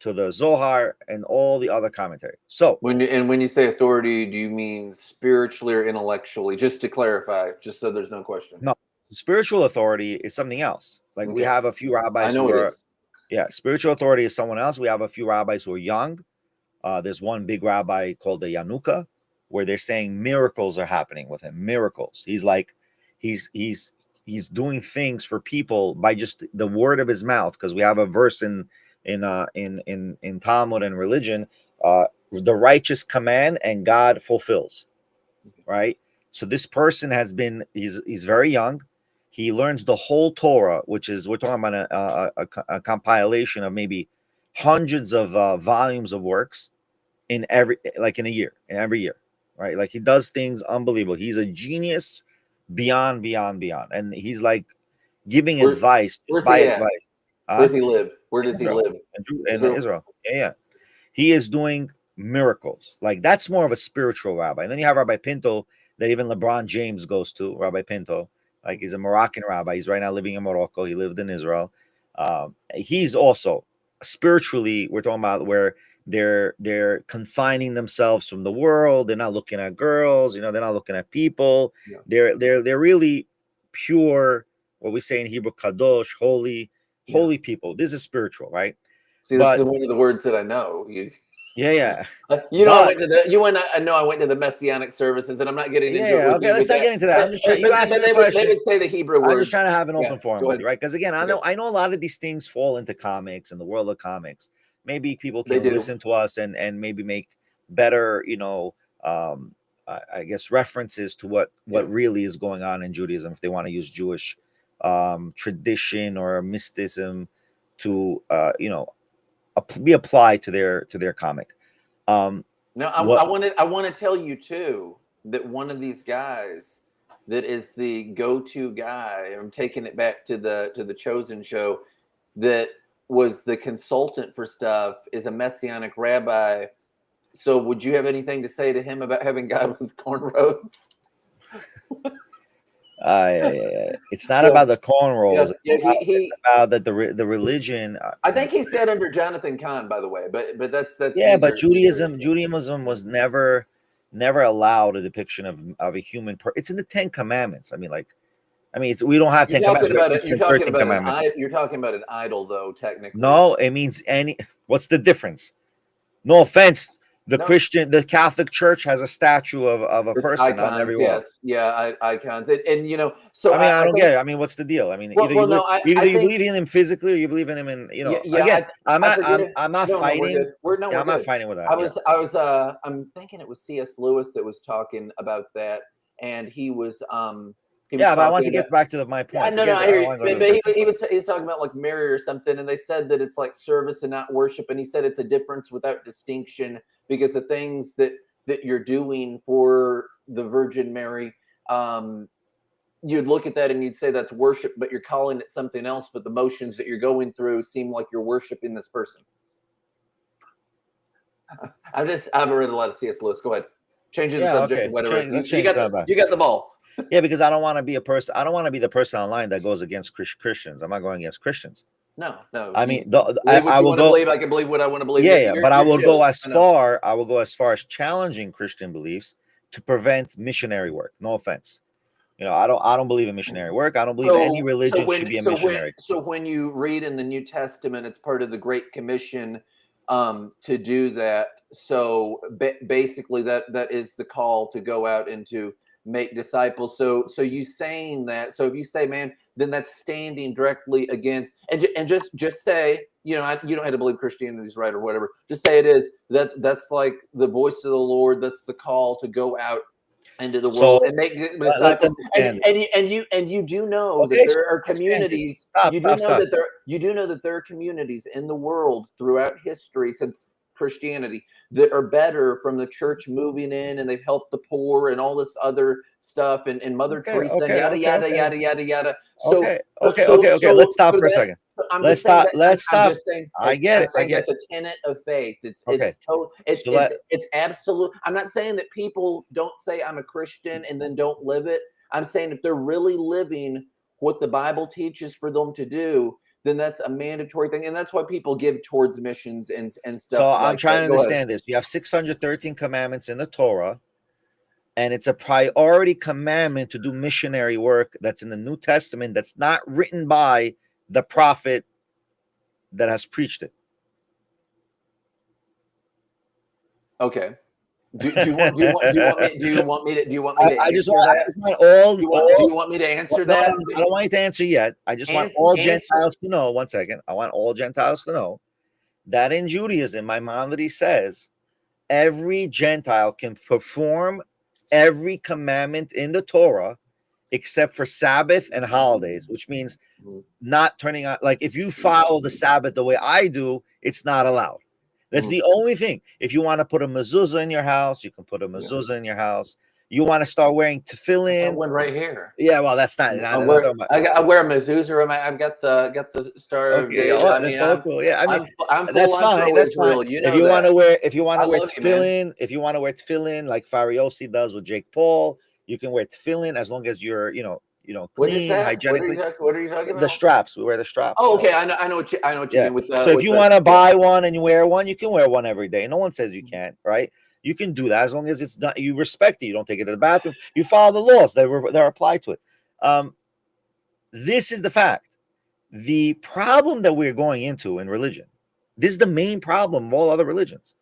to the Zohar and all the other commentary. So when you say authority, do you mean spiritually or intellectually? Just to clarify, just so there's no question. no, spiritual authority is something else. Like we have a few rabbis I know who it are, is. yeah, spiritual authority is someone else. We have a few rabbis who are young. There's one big rabbi called the Yanuka, where they're saying miracles are happening with him. Miracles. He's like, he's doing things for people by just the word of his mouth. Because we have a verse in Talmud and religion, the righteous command and God fulfills. Right. So this person he's very young. He learns the whole Torah, which is we're talking about a compilation of maybe hundreds of volumes of works in every every year, right? Like he does things unbelievable. He's a genius beyond, and he's like giving advice just Where's by he at? advice. Where does he live? Where In does he Israel, live? in Israel. Yeah. He is doing miracles. Like that's more of a spiritual rabbi. And then you have Rabbi Pinto that even LeBron James goes to. Rabbi Pinto, like he's a Moroccan rabbi. He's right now living in Morocco. He lived in Israel. He's also spiritually. We're talking about where they're confining themselves from the world. They're not looking at girls. They're not looking at people. Yeah. They're really pure. What we say in Hebrew, kadosh, holy people. This is spiritual, right? See, this is one of the words that I know. Yeah. I went to the Messianic services, and I'm not getting into it with you. Let's not get into that. I'm just trying. You asked me the They question. would say the Hebrew word. I'm just trying to have an open forum with you, right? Because again, I know a lot of these things fall into comics and the world of comics. Maybe people can listen to us and maybe make better, I guess references to what really is going on in Judaism if they want to use Jewish tradition or mysticism to be applied to their comic. Now, I want to tell you too that one of these guys that is the go-to guy. I'm taking it back to the Chosen show. That was the consultant for stuff. Is a Messianic rabbi. So, would you have anything to say to him about having God with cornrows? It's not Yeah, about the cornrows. yeah. It's about that the religion. I think he said under Jonathan Kahn, by the way, but that's Yeah, but neither. Judaism was never allowed a depiction of a human. It's in the Ten Commandments. I mean, like, we don't have You're 10 commandments. talking We have about it. You're talking 613 about commandments. you're talking about an idol, though. Technically, No, it means any. What's the difference? No offense. The no. the Catholic Church has a statue of a It's person on every icons, wall. yes, yeah, icons, and so I I don't think. get it. What's the deal? Well, no, either I you think. believe in him physically or you believe in him in, Yeah, again, I forget it. I'm not No, no, we're fighting. good. We're no, Yeah, we're I'm not good. fighting with that. Yeah. I'm thinking it was C.S. Lewis that was talking about that, and he was Yeah, but I want talking to about. get back to my Yeah, point. no, Forget I that. I hear don't you. want to go to the But different he point. was talking about like Mary or something, and they said that it's like service and not worship, and he said it's a difference without distinction because the things that you're doing for the Virgin Mary, you'd look at that and you'd say that's worship, but you're calling it something else. But the motions that you're going through seem like you're worshiping this person. I've read a lot of C.S. Lewis. Go ahead, changing the Yeah, subject, okay. whatever. Let's change that back. You got the ball. Yeah, because I don't want to be a person. I don't want to be the person online that goes against Christians. I'm not going against Christians. No. I mean, Believe what I you will want to go. believe. I can believe what I want to believe. Yeah, yeah, but I Your will go show. as far. I will go as far as challenging Christian beliefs to prevent missionary work. No offense. I don't believe in missionary work. I don't believe any religion should be a missionary. So when you read in the New Testament, it's part of the Great Commission to do that. So basically, that is the call to go out and to make disciples. So you saying that? So if you say, man, then that's standing directly against, and just say, you don't have to believe Christianity's right or whatever. Just say it is. That's like the voice of the Lord. That's the call to go out into the world and make let's disciples. understand. And you do know that Okay, there are communities. Stop. You do know that there are communities in the world throughout history since Christianity that are better from the church moving in, and they've helped the poor and all this other stuff, and Mother Teresa and yada yada yada. So Okay. Let's stop for a second. Let's stop. I'm stop. just saying. I get it. I'm saying that's a tenet of faith. It's total. It's absolute. I'm not saying that people don't say I'm a Christian and then don't live it. I'm saying if they're really living what the Bible teaches for them to do, then that's a mandatory thing, and that's why people give towards missions and stuff. So like I'm trying that. to understand this. You have 613 commandments in the Torah, and it's a priority commandment to do missionary work that's in the New Testament that's not written by the prophet that has preached it. Okay. Do you want me to I answer that? Do you want me to answer that? I don't want you to answer yet. I just want all Gentiles to know. 1 second. I want all Gentiles to know that in Judaism, Maimonides says every Gentile can perform every commandment in the Torah except for Sabbath and holidays, which means not turning on. Like if you follow the Sabbath the way I do, it's not allowed. That's the only thing. If you want to put a mezuzah in your house, you can put a mezuzah in your house. You want to start wearing tefillin. One right here. Yeah, well, that's not. I wear a mezuzah. I've got the Star of David. I mean, that's cool. Yeah, I mean, I'm that's fine. That's Israel. fine. You know if you want to wear tefillin, if you want to wear tefillin like Fariosi does with Jake Paul, you can wear tefillin as long as you're, clean, hygienically. What are you talking about? The straps. We wear the straps. Oh, okay. I know what you mean with that. So if you want to buy one and you wear one, you can wear one every day. No one says you can't, right? You can do that as long as it's not. You respect it. You don't take it to the bathroom. You follow the laws that are applied to it. This is the fact. The problem that we're going into in religion. This is the main problem of all other religions.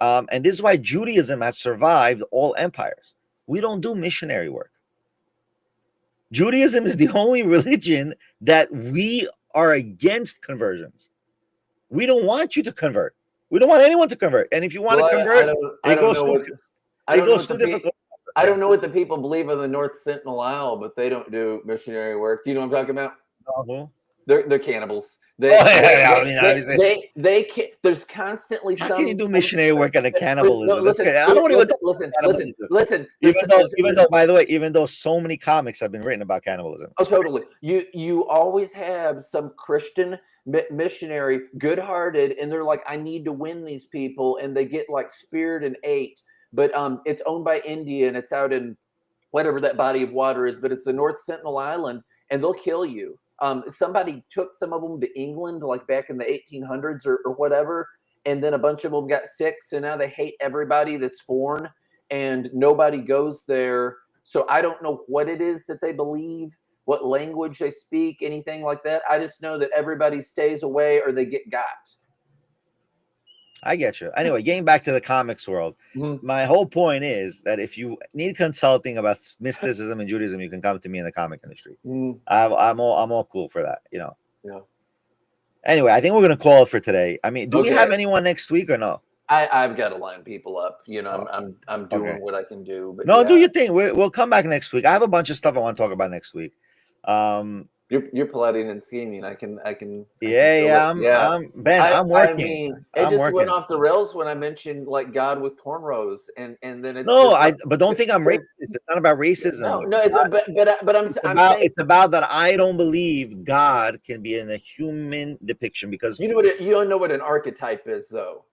And this is why Judaism has survived all empires. We don't do missionary work. Judaism is the only religion that we are against conversions. We don't want you to convert. We don't want anyone to convert. And if you want to convert, it goes too difficult. I don't know what the people believe in the North Sentinel Isle, but they don't do missionary work. Do you know what I'm talking about? Uh-huh. They're cannibals. They can't. There's constantly How can you do missionary work on a cannibalism? I don't even listen. Even though, by the way, even though so many comics have been written about cannibalism. Oh, totally. You always have some Christian missionary, good-hearted, and they're like, I need to win these people, and they get like speared and ate. But it's owned by India, and it's out in whatever that body of water is, but it's the North Sentinel Island, and they'll kill you. Somebody took some of them to England, like back in the 1800s or whatever, and then a bunch of them got sick, so now they hate everybody that's foreign, and nobody goes there. So I don't know what it is that they believe, what language they speak, anything like that. I just know that everybody stays away or they get got. I get you. Anyway, getting back to the comics world, my whole point is that if you need consulting about mysticism and Judaism, you can come to me in the comic industry. I'm all cool for that, you know. Yeah. Anyway, I think we're gonna call it for today. I mean, do we have anyone next week or no? I've got to line people up. You know, I'm doing what I can do. But no, do your thing. We'll come back next week. I have a bunch of stuff I want to talk about next week. You're plotting and scheming. I can. I'm Ben. I'm working. I mean, it just went off the rails when I mentioned like God with cornrows, and then it's but don't think I'm racist. It's not about racism. No, it's about that I don't believe God can be in a human depiction because you don't know what an archetype is though.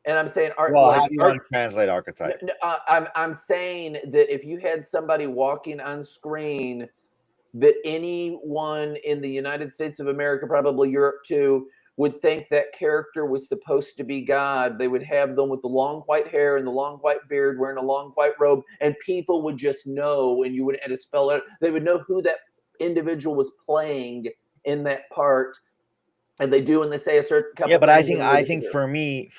And I'm saying, how do you want to translate archetype? I'm saying that if you had somebody walking on screen that anyone in the United States of America, probably Europe too, would think that character was supposed to be God, they would have them with the long white hair and the long white beard, wearing a long white robe, and people would just know, and you wouldn't have to spell it. They would know who that individual was playing in that part. And they do, and they say a certain couple. Yeah, but I think for me,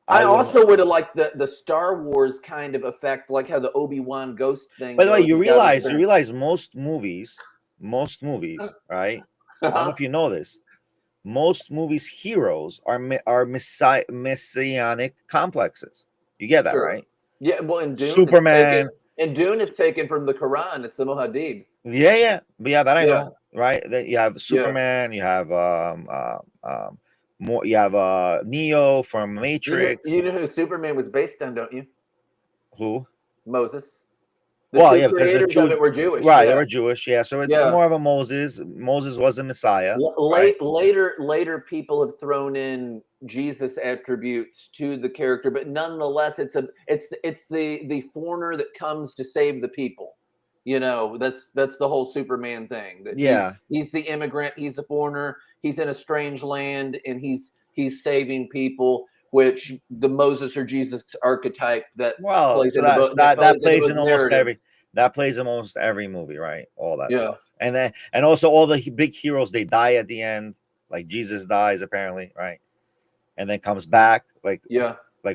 I also would have liked the Star Wars kind of effect, like how the Obi-Wan ghost thing. By the way, you realize most movies, right? I don't know if you know this. Most movies' heroes are messianic complexes. You get that, right? Yeah, well, in Dune, Superman. Dune is taken from the Quran. It's the Muhaddib. Yeah, that I know, right? That you have Superman, you have you have Neo from Matrix. You know who Superman was based on, don't you? Who? Moses. Because the Jews of it were Jewish, right? They were Jewish, so it's more of a Moses. Moses was a Messiah. Later, people have thrown in Jesus attributes to the character, but nonetheless, it's the foreigner that comes to save the people. You know, that's the whole Superman thing. That he's the immigrant, he's the foreigner, he's in a strange land, and he's saving people. Which the Moses or Jesus archetype that plays in almost every movie, right? All that stuff, and also all the big heroes, they die at the end, like Jesus dies apparently, right? And then comes back, like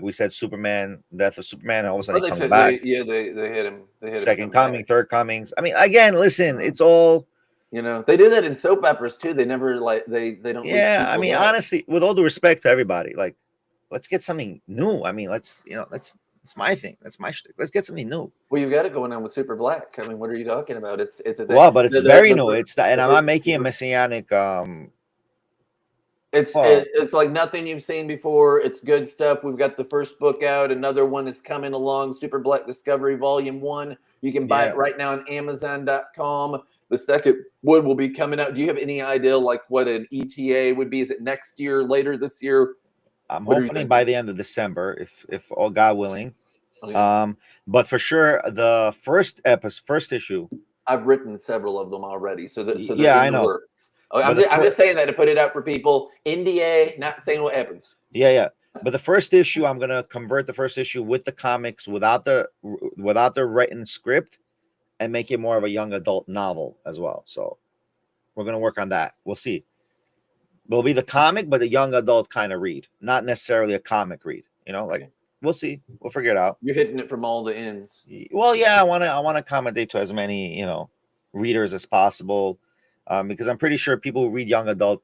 we said, Superman, death of Superman, and all of a sudden he comes back. They hit him. Second coming, third comings. I mean, again, listen, it's all. You know, they do that in soap operas too. They never they don't. Yeah, I mean, honestly, with all due respect to everybody, like, let's get something new. I mean, it's my thing. That's my shtick. Let's get something new. Well, you've got it going on with Super Black. I mean, what are you talking about? It's a thing. Well, but it's very new. And I'm not making a messianic. It's like nothing you've seen before. It's good stuff. We've got the first book out. Another one is coming along. Super Black Discovery Volume 1. You can buy it right now on Amazon.com. The second one will be coming out. Do you have any idea like what an ETA would be? Is it next year, later this year? I'm hoping by the end of December, if all God willing. But for sure, the first issue. I've written several of them already, so I know. Works. I'm just saying that to put it out for people. NDA, not saying what happens. Yeah. But the first issue, I'm gonna convert the first issue with the comics without the written script, and make it more of a young adult novel as well. So we're gonna work on that. We'll see. Will be the comic, but a young adult kind of read, not necessarily a comic read. You know, like we'll see. We'll figure it out. You're hitting it from all the ends. Well, yeah, I want to accommodate to as many readers as possible, because I'm pretty sure people who read young adult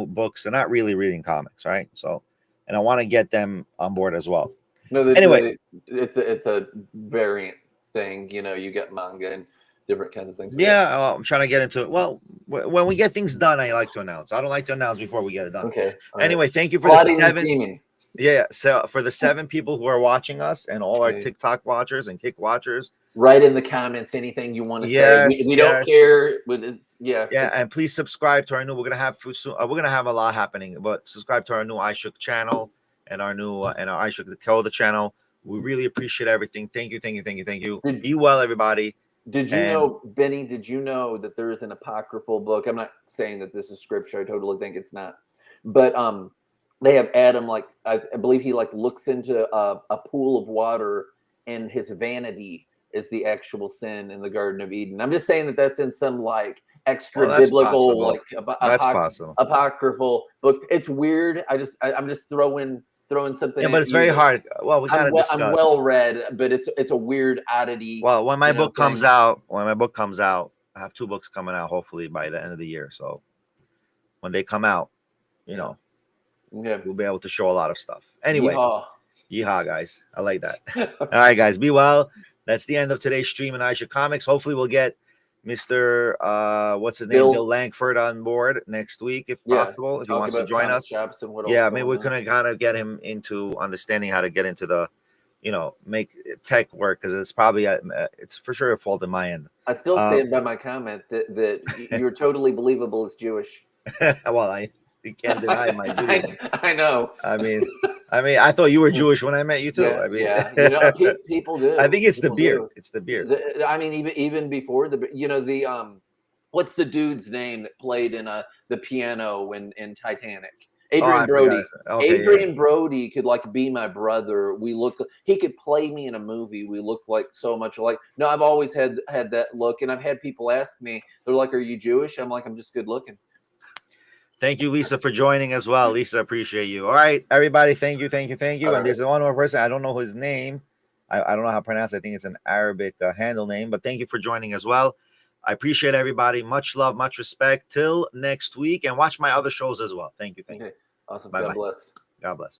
books are not really reading comics, right? So, and I want to get them on board as well. No, anyway, it's a variant thing. You know, you get manga and different kinds of things. Yeah, I'm trying to get into it. Well, when we get things done, I like to announce. I don't like to announce before we get it done. Okay. Anyway, thank you for the 7. Yeah, so for the 7 people who are watching us and all our TikTok watchers and Kick watchers, write in the comments anything you want to say. We don't care, but and please subscribe to our new. We're gonna have a lot happening, but subscribe to our new iShook channel and our new and our iShook the channel. We really appreciate everything. Thank you. Be well, everybody. Did you And know, Benny? Did you know that there is an apocryphal book? I'm not saying that this is scripture. I totally think it's not. But they have Adam, like I believe he like looks into a pool of water, and his vanity is the actual sin in the Garden of Eden. I'm just saying that that's in some like well, extra that's biblical, possible. like That's possible. apocryphal book. It's weird. I'm just throwing something Yeah, but at it's you very that hard. Well, we gotta I'm discuss. well read, but it's a weird oddity, Well, when my book comes thing. out, I have 2 books coming out hopefully by the end of the year. So when they come out, you know, Yeah. we'll be able to show a lot of stuff. Anyway, Yeehaw. yeehaw, guys. I like that. All right, guys, be well. That's the end of today's stream in Aisha Comics. Hopefully, we'll get Mr. What's his name? Bill Langford on board next week, if possible, if he Talk wants to about join comic us. shops and what Yeah, else maybe going we're on. gonna kind of get him into understanding how to get into the, make tech work, because it's probably it's for sure a fault in my end. I still stand by my comment that you're totally believable as Jewish. Well, you can't deny my Judaism. I know. I mean, I thought you were Jewish when I met you too. Yeah, I mean, yeah. People do. I think it's the People beard. do. It's the beard. I mean, even before the what's the dude's name that played in the piano in Titanic? Oh, I Adrian forgot. Brody. Okay, yeah. Adrian Brody could like be my brother. He could play me in a movie. We look like so much alike. No, I've always had that look, and I've had people ask me, they're like, "Are you Jewish?" I'm like, "I'm just good looking." Thank you, Lisa, for joining as well. Lisa, appreciate you. All right, everybody, thank you. All And right. there's one more person. I don't know his name. I don't know how to pronounce it. I think it's an Arabic handle name, but thank you for joining as well. I appreciate everybody. Much love, much respect. Till next week, and watch my other shows as well. Thank you. Okay. Awesome. Bye God bye. bless. God bless.